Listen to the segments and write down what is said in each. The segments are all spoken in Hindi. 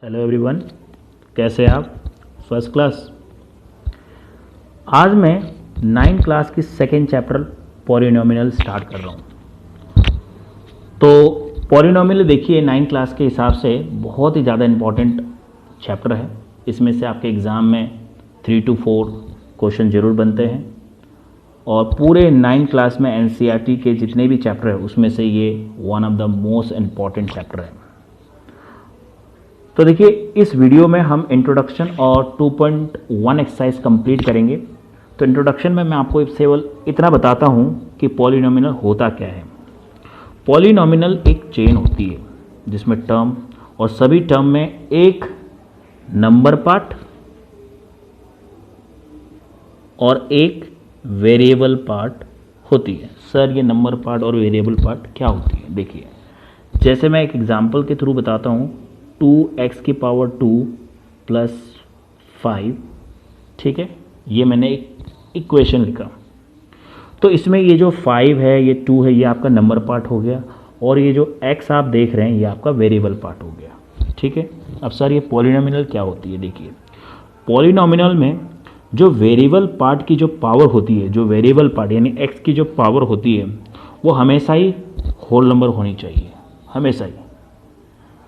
हेलो एवरीवन, कैसे हैं आप? First class. आज मैं 9th क्लास की सेकेंड चैप्टर पॉलिनोमियल स्टार्ट कर रहा हूँ। तो पॉलिनोमियल देखिए 9th क्लास के हिसाब से बहुत ही ज़्यादा इम्पॉर्टेंट चैप्टर है। इसमें से आपके एग्ज़ाम में 3 to 4 क्वेश्चन ज़रूर बनते हैं और पूरे 9th क्लास में NCERT के जितने भी चैप्टर है उसमें से ये one of the most important chapter है। तो देखिए इस वीडियो में हम इंट्रोडक्शन और 2.1 एक्सरसाइज कंप्लीट करेंगे। तो इंट्रोडक्शन में मैं आपको केवल इतना बताता हूँ कि पॉलिनोमियल होता क्या है। पॉलिनोमियल एक चेन होती है जिसमें टर्म और सभी टर्म में एक नंबर पार्ट और एक वेरिएबल पार्ट होती है। सर ये नंबर पार्ट और वेरिएबल पार्ट क्या होती है? देखिए जैसे मैं एक एग्जांपल के थ्रू बताता हूँ। 2x की पावर 2 प्लस 5, ठीक है, ये मैंने एक इक्वेशन लिखा। तो इसमें ये जो 5 है, ये 2 है, ये आपका नंबर पार्ट हो गया और ये जो x आप देख रहे हैं ये आपका वेरिएबल पार्ट हो गया, ठीक है। अब सर ये पॉलिनोमियल क्या होती है? देखिए पॉलिनोमियल में जो वेरिएबल पार्ट की जो पावर होती है, जो वेरिएबल पार्ट यानी x की जो पावर होती है वो हमेशा ही होल नंबर होनी चाहिए, हमेशा ही।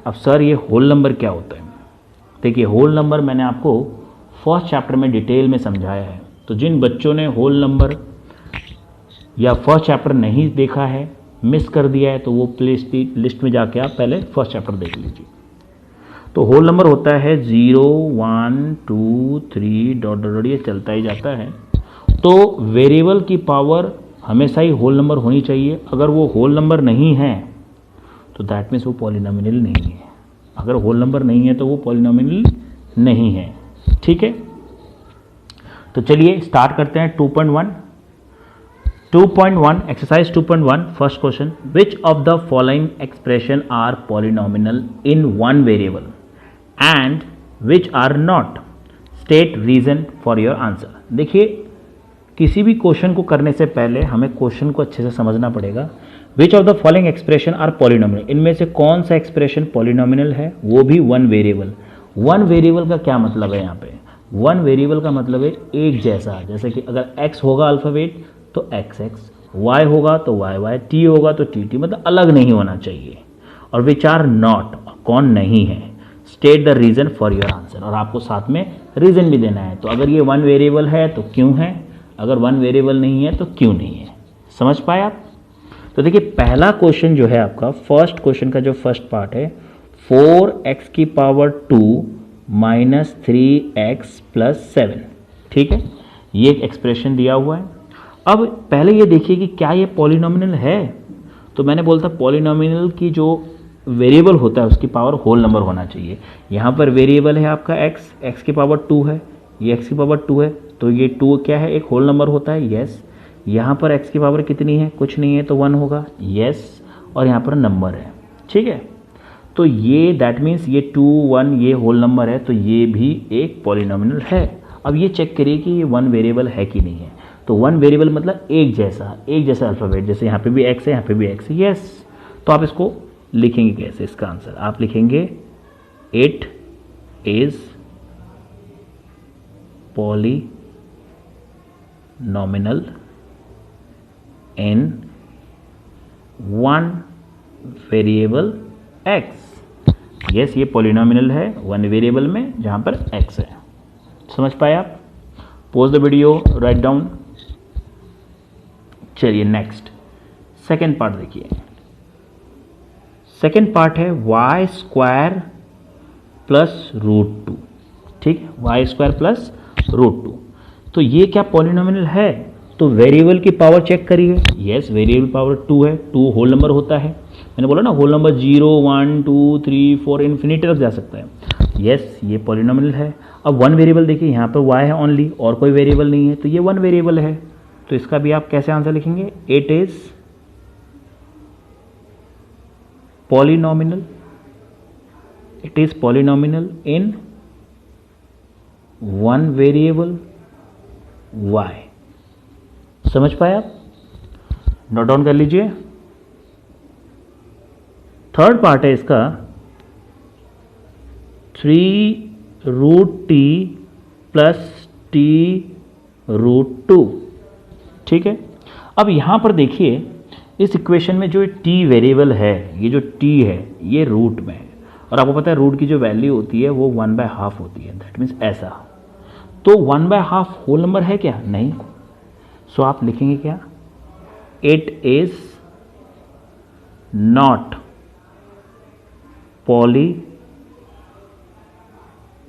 अब सर ये होल नंबर क्या होता है? देखिए होल नंबर मैंने आपको फर्स्ट चैप्टर में डिटेल में समझाया है। तो जिन बच्चों ने होल नंबर या फर्स्ट चैप्टर नहीं देखा है, मिस कर दिया है, तो वो प्लीज लिस्ट में जाके आप पहले फर्स्ट चैप्टर देख लीजिए। तो होल नंबर होता है 0 1 2 3 डॉट डॉट, ये चलता ही जाता है। तो वेरिएबल की पावर हमेशा ही होल नंबर होनी चाहिए। अगर वो होल नंबर नहीं है तो दैट मीन्स वो पॉलिनोमियल नहीं है। अगर होल नंबर नहीं है तो वो पॉलिनोमियल नहीं है, ठीक है। तो चलिए स्टार्ट करते हैं 2.1 exercise 2.1 first question. Which of the following expression are polynomial in one variable and which are not? State reason for your answer. देखिए किसी भी क्वेश्चन को करने से पहले हमें क्वेश्चन को अच्छे से समझना पड़ेगा। Which of the following expression are polynomial, इनमें से कौन सा एक्सप्रेशन पॉलिनोमियल है, वो भी वन वेरिएबल। वन वेरिएबल का क्या मतलब है? यहाँ पे वन वेरिएबल का मतलब है एक जैसा। जैसे कि अगर x होगा अल्फ़ाबेट तो xx, y होगा तो yy, t होगा तो tt, मतलब अलग नहीं होना चाहिए। और विच आर नॉट, कौन नहीं है। State the reason for your answer, और आपको साथ में रीजन भी देना है। तो अगर ये वन वेरिएबल है तो क्यों है, अगर वन वेरिएबल नहीं है तो क्यों नहीं है। समझ पाए आप? तो देखिए पहला क्वेश्चन जो है आपका, फर्स्ट क्वेश्चन का जो फर्स्ट पार्ट है, 4x की पावर 2 माइनस 3x प्लस 7, ठीक है, ये एक एक्सप्रेशन दिया हुआ है। अब पहले ये देखिए कि क्या ये पॉलिनोमियल है। तो मैंने बोलता पॉलिनोमियल की जो वेरिएबल होता है उसकी पावर होल नंबर होना चाहिए। यहाँ पर वेरिएबल है आपका x की पावर 2 है, ये x की पावर 2 है, तो ये 2 क्या है, एक होल नंबर होता है, यस। यहाँ पर x की पावर कितनी है, कुछ नहीं है तो 1 होगा, यस। और यहाँ पर नंबर है, ठीक है। तो ये दैट मीन्स ये 2 1 ये होल नंबर है, तो ये भी एक पॉलिनोमियल है। अब ये चेक करिए कि ये वन वेरिएबल है कि नहीं है। तो वन वेरिएबल मतलब एक जैसा अल्फ़ाबेट, जैसे यहाँ पे भी x है, यहाँ पे भी x है, यस। तो आप इसको लिखेंगे कैसे? इसका आंसर आप लिखेंगे it is polynomial in one variable x। Yes, ये पॉलिनोमियल है वन वेरिएबल में जहां पर x है। समझ पाए आप? Pause the video, write down. चलिए नेक्स्ट सेकेंड पार्ट देखिए। सेकेंड पार्ट है वाई स्क्वायर प्लस रूट 2, ठीक है, वाई स्क्वायर प्लस रूट 2। तो ये क्या पॉलिनोमियल है? तो वेरिएबल की पावर चेक करिए। यस, वेरिएबल पावर 2 है, 2 होल नंबर होता है। मैंने बोला ना होल नंबर 0 1 2 3 4 इन्फिनिटी तक जा सकता है। यस, ये पॉलिनोमियल है। अब वन वेरिएबल देखिए, यहाँ पर y है ओनली और कोई वेरिएबल नहीं है, तो ये वन वेरिएबल है। तो इसका भी आप कैसे आंसर लिखेंगे? It is polynomial, it is polynomial in one variable y। समझ पाए आप? नोट डाउन कर लीजिए। थर्ड पार्ट है इसका 3√t प्लस t√2। ठीक है, अब यहाँ पर देखिए इस इक्वेशन में जो t वेरिएबल है, ये जो t है ये रूट में है, और आपको पता है रूट की जो वैल्यू होती है वो 1/2 होती है। दैट मीन्स ऐसा, तो 1/2 होल नंबर है क्या? नहीं। सो आप लिखेंगे क्या? It is not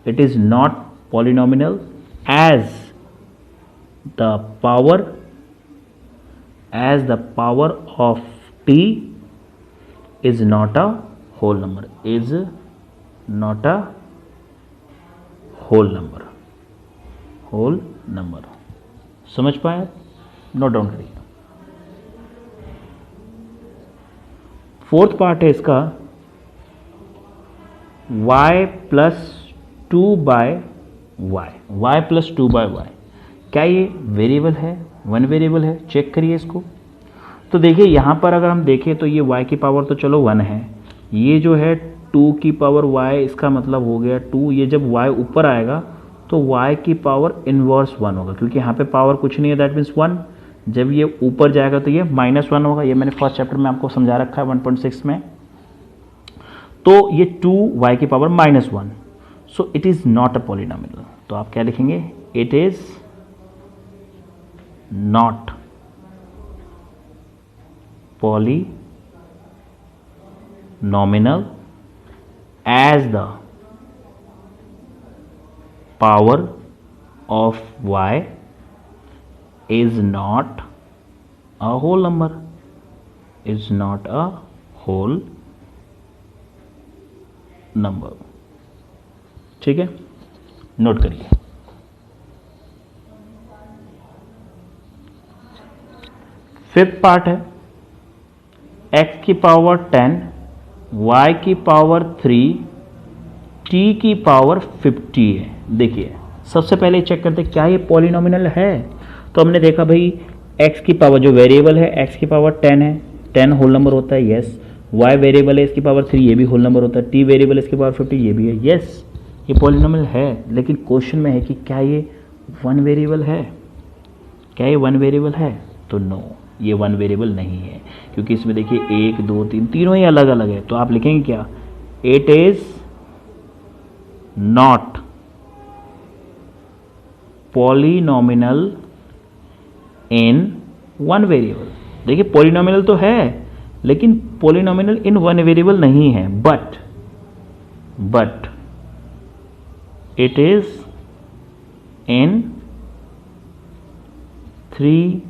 it is not polynomial as the power of t is not a whole number, is not a whole number। समझ पाए? नोट डाउन करिए। फोर्थ पार्ट है इसका, y plus 2/y, y plus 2/y, क्या ये वेरिएबल है? वन वेरिएबल है। चेक करिए इसको। तो देखिए यहाँ पर अगर हम देखें तो ये y की पावर तो चलो 1 है, ये जो है 2 की पावर y, इसका मतलब हो गया 2। ये जब y ऊपर आएगा तो y की पावर इनवर्स 1 होगा, क्योंकि यहाँ पे पावर कुछ नहीं है, दैट मीन्स 1। जब ये ऊपर जाएगा तो ये -1 होगा। ये मैंने फर्स्ट चैप्टर में आपको समझा रखा है 1.6 में। तो ये 2y की power -1, so it is not a polynomial. तो आप क्या लिखेंगे? It is not polynomial as the power of y is not a whole number, is not a whole number। ठीक है, नोट करिए। फिफ्थ पार्ट है, x की पावर 10, y की पावर 3, t की पावर 50 है। देखिए सबसे पहले चेक करते क्या ये पॉलिनॉमियल है। तो हमने देखा भाई x की पावर जो वेरिएबल है x की पावर 10 है, 10 होल नंबर होता है, यस। y वेरिएबल है इसकी पावर 3, ये भी होल नंबर होता है। t वेरिएबल है इसकी पावर 50, ये भी है, यस। ये पॉलिनॉमियल है, लेकिन क्वेश्चन में है कि क्या ये वन वेरिएबल है? क्या ये वन वेरिएबल है? तो नो, ये वन वेरिएबल नहीं है, क्योंकि इसमें देखिए 1 2 3 तीनों ही अलग अलग है। तो आप लिखेंगे क्या? It is not polynomial in one variable. देखिए पॉलिनॉमियल तो है, लेकिन पॉलिनॉमियल इन वन वेरिएबल नहीं है। But it is in 3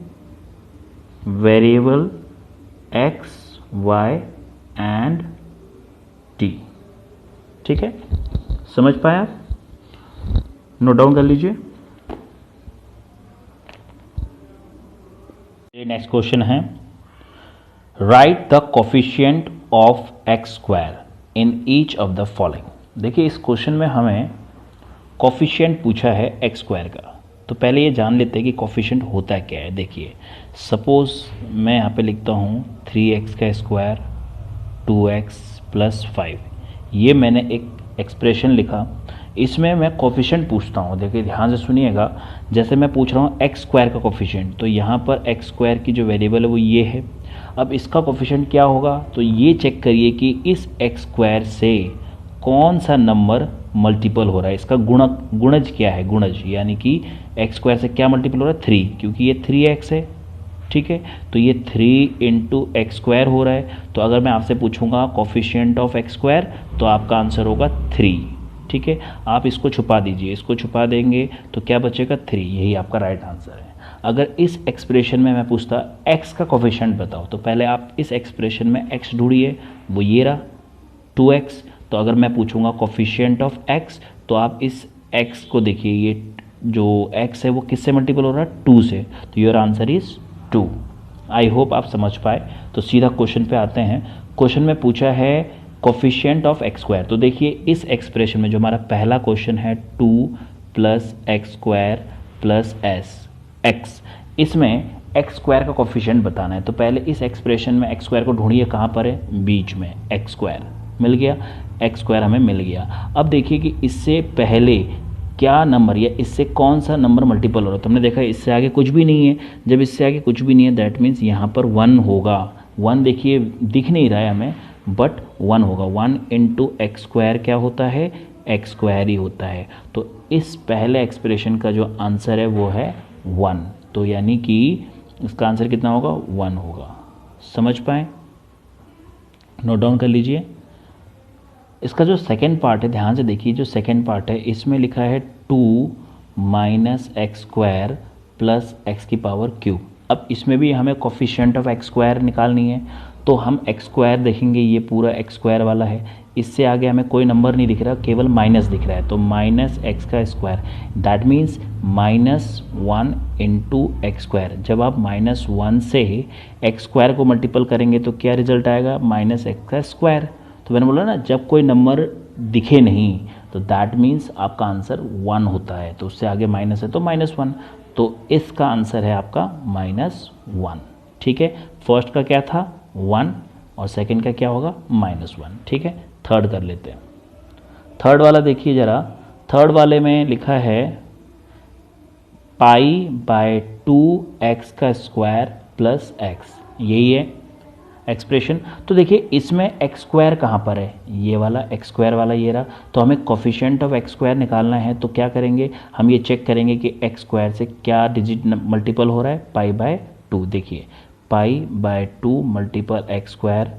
variable x, y and t। ठीक है, समझ पाया? नोट डाउन कर लीजिए। नेक्स्ट क्वेश्चन है, right the coefficient of x square in each of the following. देखिए इस क्वेश्चन में हमें कोफिशिएंट पूछा है x स्क्वायर का। तो पहले ये जान लेते हैं कि कोफिशिएंट होता क्या है। देखिए सपोज मैं यहाँ पे लिखता हूँ 3x का स्क्वायर 2x प्लस 5, ये मैंने एक एक्सप्रेशन लिखा। इसमें मैं कोफिशिएंट पूछता हूँ। देखिए ध्यान से सुनिएगा, जैसे मैं पूछ रहा हूँ x स्क्वायर का कोफिशिएंट, तो यहाँ पर x स्क्वायर की जो वेरिएबल है वो ये है। अब इसका कोफिशिएंट क्या होगा? तो ये चेक करिए कि इस x स्क्वायर से कौन सा नंबर मल्टीपल हो रहा है, इसका गुणज क्या है, गुणज, यानी कि x स्क्वायर से क्या मल्टीपल हो रहा है? 3, क्योंकि ये 3x है। ठीक है, तो ये 3 इंटू एक्स स्क्वायर हो रहा है। तो अगर मैं आपसे पूछूंगा कोफिशिएंट ऑफ x स्क्वायर, तो आपका आंसर होगा 3। ठीक है, आप इसको छुपा दीजिए, इसको छुपा देंगे तो क्या बचेगा? 3। यही आपका राइट आंसर है। अगर इस एक्सप्रेशन में मैं पूछता x का कोफिशिएंट बताओ, तो पहले आप इस एक्सप्रेशन में x ढूंढिए, वो ये रहा 2x। तो अगर मैं पूछूंगा कोफिशिएंट ऑफ x, तो आप इस x को देखिए, ये जो x है वो किससे मल्टीपल हो रहा है? 2 से। तो your answer is 2। I hope आप समझ पाए। तो सीधा क्वेश्चन पे आते हैं। क्वेश्चन में पूछा है कोफिशिएंट ऑफ x स्क्वायर। तो देखिए इस एक्सप्रेशन में जो हमारा पहला क्वेश्चन है 2 plus x square plus x, इसमें x स्क्वायर का कोफिशिएंट बताना है। तो पहले इस एक्सप्रेशन में x स्क्वायर को ढूंढिए, कहाँ पर है? बीच में x स्क्वायर। मिल गया, एक्स स्क्वायर हमें मिल गया। अब देखिए कि इससे पहले क्या नंबर या इससे कौन सा नंबर मल्टीपल हो रहा है। तो हमने देखा इससे आगे कुछ भी नहीं है, जब इससे आगे कुछ भी नहीं है दैट मीन्स यहाँ पर 1 होगा। 1 देखिए दिख नहीं रहा है हमें बट 1 होगा। 1 इंटू एक्स स्क्वायर क्या होता है, एक्स स्क्वायर ही होता है। तो इस पहले एक्सप्रेशन का जो आंसर है वो है 1। तो यानी कि इसका आंसर कितना होगा, 1 होगा। समझ पाए, नोट डाउन कर लीजिए। इसका जो सेकेंड पार्ट है ध्यान से देखिए, जो सेकेंड पार्ट है इसमें लिखा है 2 minus x square plus x की पावर क्यूब। अब इसमें भी हमें कोफिशिएंट ऑफ एक्स स्क्वायर निकालनी है, तो हम एक्स स्क्वायर देखेंगे, ये पूरा एक्स स्क्वायर वाला है, इससे आगे हमें कोई नंबर नहीं दिख रहा, केवल माइनस दिख रहा है। तो माइनस एक्स का square that means -1 into x square. जब आप -1 से एक्स स्क्वायर को मल्टीपल करेंगे तो क्या रिजल्ट आएगा, माइनस एक्स का स्क्वायर। तो मैंने बोला ना जब कोई नंबर दिखे नहीं तो दैट मीन्स आपका आंसर 1 होता है, तो उससे आगे माइनस है तो -1। तो इसका आंसर है आपका -1। ठीक है, फर्स्ट का क्या था 1 और सेकंड का क्या होगा -1। ठीक है, थर्ड कर लेते हैं। थर्ड वाला देखिए ज़रा, थर्ड वाले में लिखा है π/2x का स्क्वायर प्लस एक्स, यही है एक्सप्रेशन। तो देखिए इसमें एक्स स्क्वायर कहाँ पर है, ये वाला एक्स स्क्वायर वाला ये रहा। तो हमें कोफिशिएंट ऑफ एक्स स्क्वायर निकालना है, तो क्या करेंगे हम ये चेक करेंगे कि एक्स स्क्वायर से क्या डिजिट मल्टीपल हो रहा है, π/2। देखिए π/2 मल्टीपल एक्स स्क्वायर,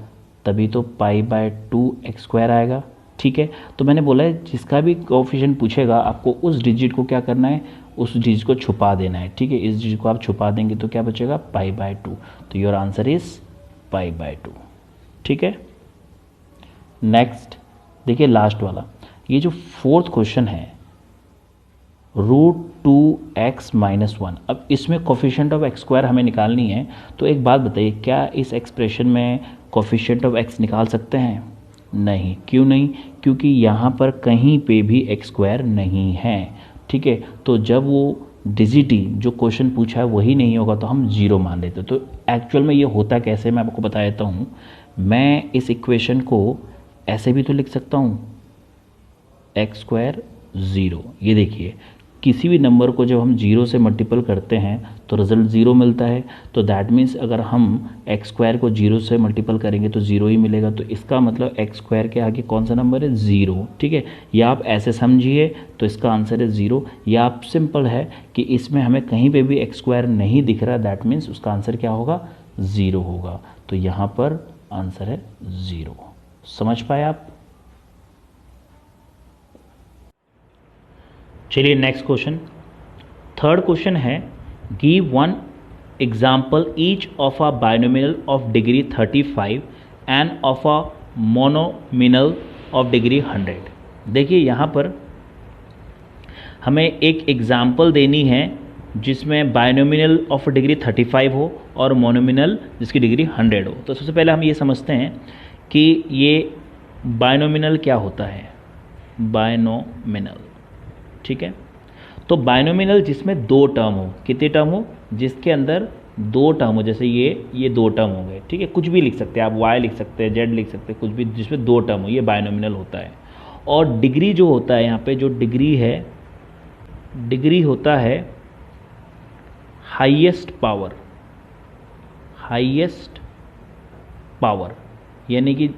तभी तो π/2 एक्स स्क्वायर आएगा। ठीक है, तो मैंने बोला है जिसका भी कोफिशिएंट पूछेगा आपको उस डिजिट को क्या करना है, उस डिजिट को छुपा देना है। ठीक है, इस डिजिट को आप छुपा देंगे तो क्या बचेगा π/2। तो योर आंसर इज π/2। ठीक है, नेक्स्ट देखिए लास्ट वाला, ये जो फोर्थ क्वेश्चन है √2x - 1। अब इसमें कोफिशिएंट ऑफ एक्स स्क्वायर हमें निकालनी है। तो एक बात बताइए, क्या इस एक्सप्रेशन में कोफिशिएंट ऑफ एक्स निकाल सकते हैं? नहीं। क्यों नहीं? क्योंकि यहाँ पर कहीं पे भी एक्स स्क्वायर नहीं है। ठीक है, तो जब वो डिजिट ही जो क्वेश्चन पूछा है वही नहीं होगा तो हम 0 मान लेते। तो एक्चुअल में ये होता कैसे मैं आपको बता देता हूँ। मैं इस इक्वेशन को ऐसे भी तो लिख सकता हूँ, एक्स स्क्वायर 0। ये देखिए किसी भी नंबर को जब हम 0 से मल्टीपल करते हैं तो रिजल्ट 0 मिलता है। तो दैट मीन्स अगर हम एक्स स्क्वायर को 0 से मल्टीपल करेंगे तो 0 ही मिलेगा। तो इसका मतलब एक्स स्क्वायर के आगे कौन सा नंबर है, 0। ठीक है, या आप ऐसे समझिए तो इसका आंसर है 0, या आप सिंपल है कि इसमें हमें कहीं पे भी एक्स स्क्वायर नहीं दिख रहा, दैट मीन्स उसका आंसर क्या होगा, 0 होगा। तो यहाँ पर आंसर है 0। समझ पाए आप? चलिए नेक्स्ट क्वेश्चन, थर्ड क्वेश्चन है give one example each of a binomial of degree 35 and of a monomial of degree 100। देखिए यहाँ पर हमें एक एग्जाम्पल देनी है जिसमें बायनोमिनल ऑफ डिग्री 35 हो और मोनोमिनल जिसकी डिग्री 100 हो। तो सबसे पहले हम ये समझते हैं कि ये बायनोमिनल क्या होता है, बायनोमिनल। ठीक है, तो बायनोमिनल जिसमें 2 टर्म हो, कितने टर्म हो, जिसके अंदर 2 टर्म हो, जैसे ये 2 टर्म हो गए। ठीक है, कुछ भी लिख सकते हैं आप, y लिख सकते हैं, z लिख सकते हैं, कुछ भी जिसमें 2 टर्म हो, ये बायनोमिनल होता है। और डिग्री जो होता है यहाँ पे, जो डिग्री है, डिग्री होता है हाईएस्ट पावर, हाईएस्ट पावर, यानी कि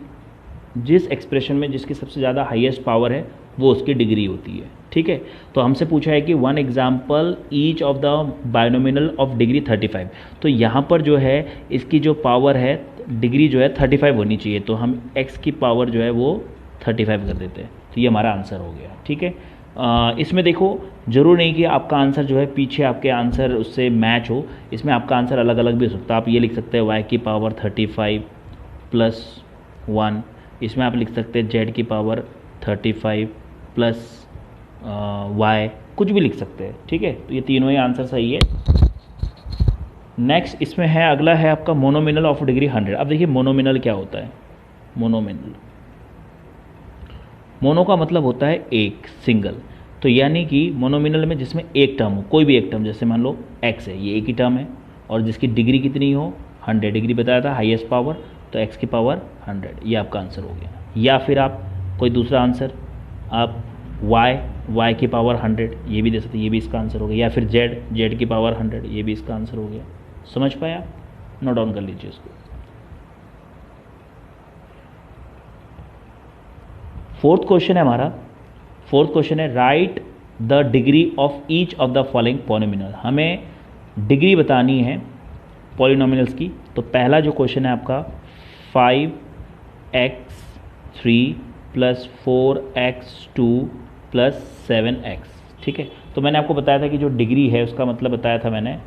जिस एक्सप्रेशन में जिसकी सबसे ज़्यादा हाईएस्ट पावर है वो उसकी डिग्री होती है। ठीक है, तो हमसे पूछा है कि one example each of the binomial of degree 35। तो यहाँ पर जो है इसकी जो पावर है, डिग्री जो है 35 होनी चाहिए, तो हम x की पावर जो है वो 35 कर देते हैं। तो ये हमारा आंसर हो गया। ठीक है, इसमें देखो ज़रूर नहीं कि आपका आंसर जो है पीछे आपके आंसर उससे मैच हो, इसमें आपका आंसर अलग अलग भी हो सकता है। आप ये लिख सकते हैं y की पावर 35 + 1, इसमें आप लिख सकते हैं z की पावर 35 + y, कुछ भी लिख सकते हैं। ठीक है, तो ये तीनों ही आंसर सही है। नेक्स्ट इसमें है, अगला है आपका मोनोमिनल ऑफ डिग्री 100। अब देखिए मोनोमिनल क्या होता है, मोनोमिनल, मोनो का मतलब होता है एक, सिंगल। तो यानी कि मोनोमिनल में जिसमें एक टर्म हो, कोई भी एक टर्म, जैसे मान लो x है, ये एक ही टर्म है और जिसकी डिग्री कितनी हो, 100 डिग्री बताया था हाईएस्ट पावर, तो x की पावर 100, ये आपका आंसर हो गया। या फिर आप कोई दूसरा आंसर, आप y की पावर 100 ये भी दे सकते, ये भी इसका आंसर हो गया, या फिर z की पावर 100 ये भी इसका आंसर हो गया। समझ पाया? नोट डाउन कर लीजिए इसको। फोर्थ क्वेश्चन है हमारा, फोर्थ क्वेश्चन है right the degree of each of the following polynomial. हमें डिग्री बतानी है पॉलिनोमियल्स की। तो पहला जो क्वेश्चन है आपका 5x3 + 4x2 + 7x, ठीक है। तो मैंने आपको बताया था कि जो डिग्री है उसका मतलब बताया था मैंने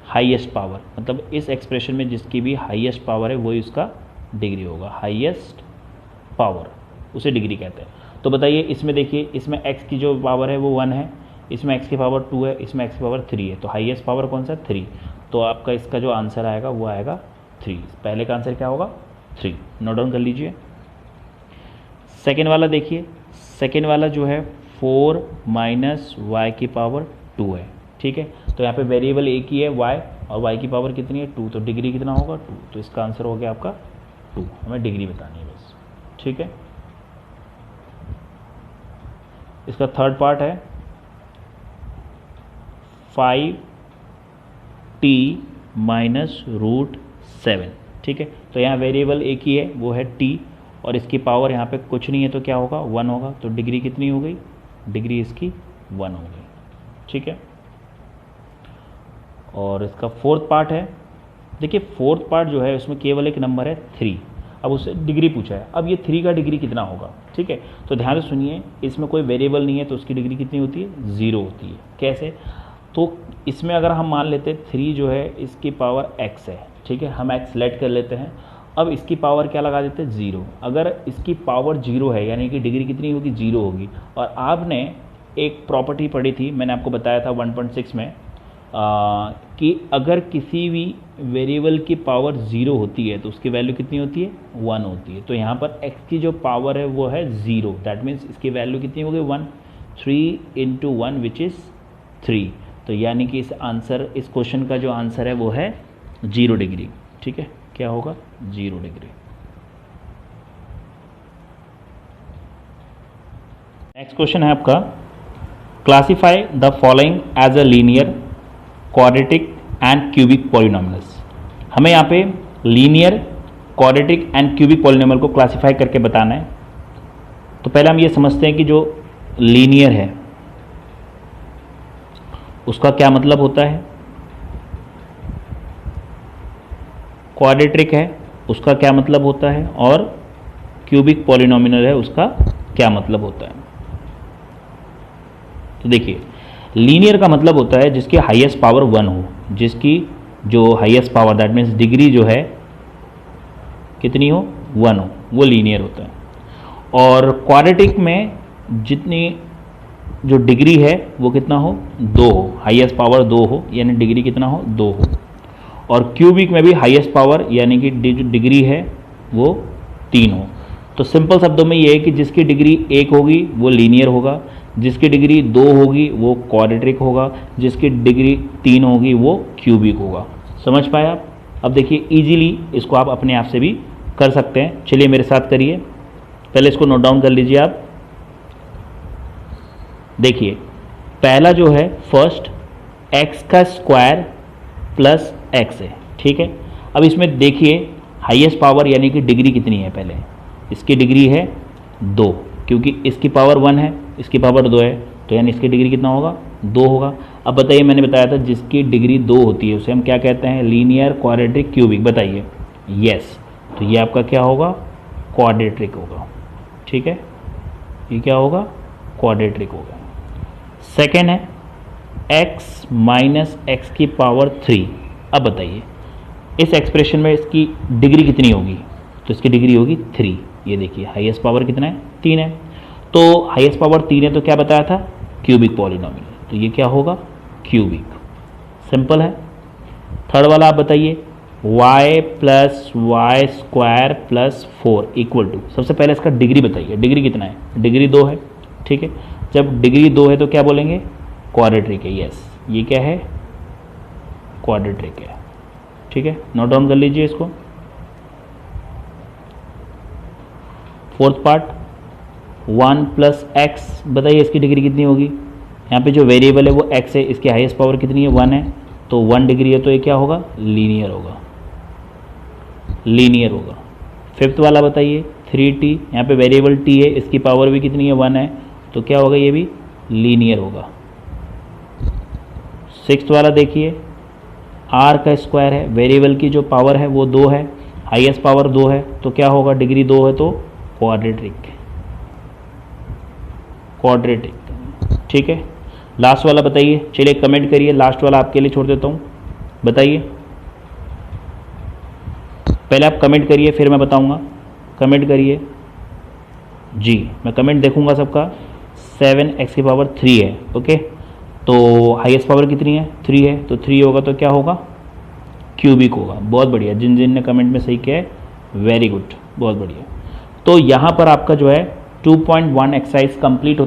हाईएस्ट पावर, मतलब इस एक्सप्रेशन में जिसकी भी हाईएस्ट पावर है वही उसका डिग्री होगा। हाईएस्ट पावर उसे डिग्री कहते हैं। तो बताइए इसमें देखिए, इसमें x की जो पावर है वो 1 है, इसमें x की पावर 2 है, इसमें x की पावर 3 है। तो हाईएस्ट पावर कौन सा? 3। तो आपका इसका जो आंसर आएगा वो आएगा 3। पहले का आंसर क्या होगा? 3। नोट डाउन कर लीजिए। सेकेंड वाला देखिए, सेकेंड वाला जो है 4 - y की पावर 2 है, ठीक है। तो यहाँ पे वेरिएबल एक ही है y, और y की पावर कितनी है? 2। तो डिग्री कितना होगा? 2। तो इसका आंसर हो गया आपका 2। हमें डिग्री बतानी है बस, ठीक है। इसका थर्ड पार्ट है 5t - √7, ठीक है। तो यहाँ वेरिएबल एक ही है, वो है t, और इसकी पावर यहाँ पे कुछ नहीं है तो क्या होगा? 1 होगा। तो डिग्री कितनी हो गई? डिग्री इसकी 1 हो गई, ठीक है। और इसका फोर्थ पार्ट है, देखिए फोर्थ पार्ट जो है उसमें केवल एक नंबर है 3। अब उससे डिग्री पूछा है, अब ये 3 का डिग्री कितना होगा, ठीक है। तो ध्यान से सुनिए, इसमें कोई वेरिएबल नहीं है तो उसकी डिग्री कितनी होती है? 0 होती है। कैसे? तो इसमें अगर हम मान लेते हैं 3 जो है इसकी पावर x है, ठीक है, हम x सेलेक्ट कर लेते हैं। अब इसकी पावर क्या लगा देते हैं? 0। अगर इसकी पावर 0 है यानी कि डिग्री कितनी होगी? 0 होगी। और आपने एक प्रॉपर्टी पढ़ी थी, मैंने आपको बताया था 1.6 में कि अगर किसी भी वेरिएबल की पावर 0 होती है तो उसकी वैल्यू कितनी होती है? 1 होती है। तो यहाँ पर x की जो पावर है वो है 0, दैट मीन्स इसकी वैल्यू कितनी हो गई? 1। 3 × 1 विच इज़ 3। तो यानी कि इस क्वेश्चन का जो आंसर है वो है 0 डिग्री, ठीक है। क्या होगा? 0 डिग्री। नेक्स्ट क्वेश्चन है आपका classify the following as a linear, quadratic and cubic polynomials. हमें यहाँ पे linear, quadratic and cubic polynomial को क्लासीफाई करके बताना है। तो पहले हम ये समझते हैं कि जो लीनियर है उसका क्या मतलब होता है, क्वाड्रेटिक है उसका क्या मतलब होता है, और क्यूबिक पॉलिनोमियल है उसका क्या मतलब होता है। तो देखिए लीनियर का मतलब होता है जिसकी हाईएस्ट पावर 1 हो, जिसकी जो highest power that means degree जो है कितनी हो? 1 हो, वो लीनियर होता है। और क्वाड्रेटिक में जितनी जो डिग्री है वो कितना हो? 2 हो, हाईएस्ट पावर 2 हो, यानी डिग्री कितना हो? 2 हो। और क्यूबिक में भी हाईएस्ट पावर यानी कि जो डिग्री है वो 3 हो। तो सिंपल शब्दों में ये है कि जिसकी डिग्री 1 होगी वो लीनियर होगा, जिसकी डिग्री 2 होगी वो क्वाड्रेटिक होगा, जिसकी डिग्री 3 होगी वो क्यूबिक होगा। समझ पाए आप? अब देखिए इजीली इसको आप अपने आप से भी कर सकते हैं। चलिए मेरे साथ करिए, पहले इसको नोट डाउन कर लीजिए आप। देखिए पहला जो है फर्स्ट x² + x है, ठीक है। अब इसमें देखिए हाईएस्ट पावर यानी कि डिग्री कितनी है? पहले इसकी डिग्री है 2, क्योंकि इसकी पावर 1 है, इसकी पावर 2 है, तो यानी इसकी डिग्री कितना होगा? 2 होगा। अब बताइए, मैंने बताया था जिसकी डिग्री 2 होती है उसे हम क्या कहते हैं? Linear, quadratic, cubic. बताइए। यस, तो ये आपका क्या होगा? क्वाड्रेटिक होगा, ठीक है। ये क्या होगा? क्वाड्रेटिक होगा। सेकेंड है x - x की पावर 3। अब बताइए इस एक्सप्रेशन में इसकी डिग्री कितनी होगी? तो इसकी डिग्री होगी 3। ये देखिए हाईएस्ट पावर कितना है? 3 है। तो हाईएस्ट पावर 3 है तो क्या बताया था? Cubic polynomial. तो ये क्या होगा? क्यूबिक। सिंपल है। थर्ड वाला आप बताइए, y + y² + 4 = सबसे पहले इसका डिग्री बताइए, डिग्री कितना है? डिग्री 2 है, ठीक है। जब डिग्री 2 है तो क्या बोलेंगे? क्वाड्रेटिक है। यस, ये क्या है? क्वाड्रेटिक है, ठीक है। नोट डाउन कर लीजिए इसको। फोर्थ पार्ट 1 प्लस एक्स, बताइए इसकी डिग्री कितनी होगी। यहाँ पे जो वेरिएबल है वो x है, इसकी हाईएस्ट पावर कितनी है 1 है, तो 1 डिग्री है, तो ये क्या होगा लीनियर होगा, लीनियर होगा। फिफ्थ वाला बताइए 3t, यहाँ पे वेरिएबल t है, इसकी पावर भी कितनी है 1 है, तो क्या होगा ये भी लीनियर होगा। सिक्स्थ वाला देखिए r का स्क्वायर है, वेरिएबल की जो पावर है वो 2 है, हाईएस्ट पावर 2 है, तो क्या होगा डिग्री 2 है तो क्वाड्रेटिक, क्वाड्रेटिक, ठीक है। लास्ट वाला बताइए, चलिए कमेंट करिए, लास्ट वाला आपके लिए छोड़ देता हूँ, बताइए। पहले आप कमेंट करिए फिर मैं बताऊँगा, कमेंट करिए जी, मैं कमेंट देखूँगा सबका। 7x की पावर 3 है, ओके, तो हाईएस्ट पावर कितनी है 3 है, तो 3 होगा तो क्या होगा क्यूबिक होगा। बहुत बढ़िया, जिन जिन ने कमेंट में सही किया है वेरी गुड, बहुत बढ़िया। तो यहाँ पर आपका जो है 2.1 एक्सरसाइज कंप्लीट